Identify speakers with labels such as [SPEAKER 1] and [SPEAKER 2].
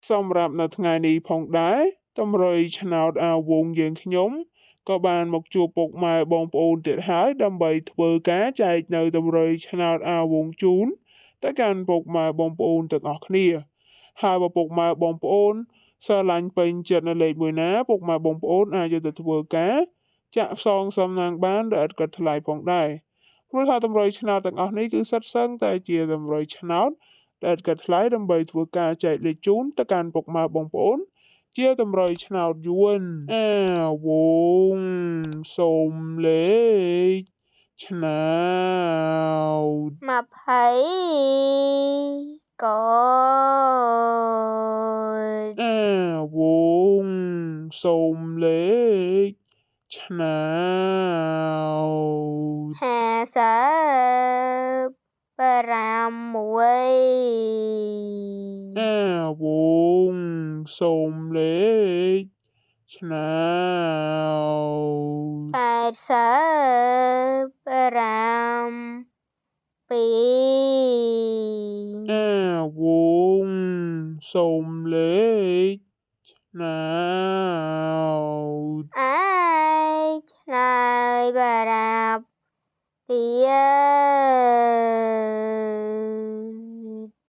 [SPEAKER 1] សម្រាប់នៅថ្ងៃនេះផងដែរតម្រុយឆ្នោតវងយើងខ្ញុំក៏បានមកជួបពុកម៉ែបងប្អូនទៀតហើយដើម្បីធ្វើការចែកនៅតម្រុយឆ្នោតវងជូនទៅកាន់ពុកម៉ែបងប្អូនទាំងអស់គ្នាហើយបើពុកម៉ែបងប្អូនស្រឡាញ់ពេញចិត្តនៅលេខ1ណាពុកម៉ែបងប្អូនអាចយកទៅធ្វើការចាក់ផ្សងសំណាងបានដោយឥតគិតថ្លៃផងដែរព្រោះថាតម្រុយឆ្នោតទាំងអស់នេះគឺសិតសឹងតែជាតម្រុយឆ្នោតដែលឥតគិតថ្លៃដើម្បីធ្វើការចែកលេខជូនទៅកាន់ពុកម៉ែបងប្អូនជាតម្រុយឆ្នោតយួនវងសូមលេខឆ្នោត
[SPEAKER 2] 20កដ
[SPEAKER 1] វងសូមលេខឆ្នោត
[SPEAKER 2] 56
[SPEAKER 1] វងសូមលេខឆ្នោត
[SPEAKER 2] 87
[SPEAKER 1] វងសូមលេខឆ្នោត
[SPEAKER 2] ឆ្លើយបារាប់ទៀត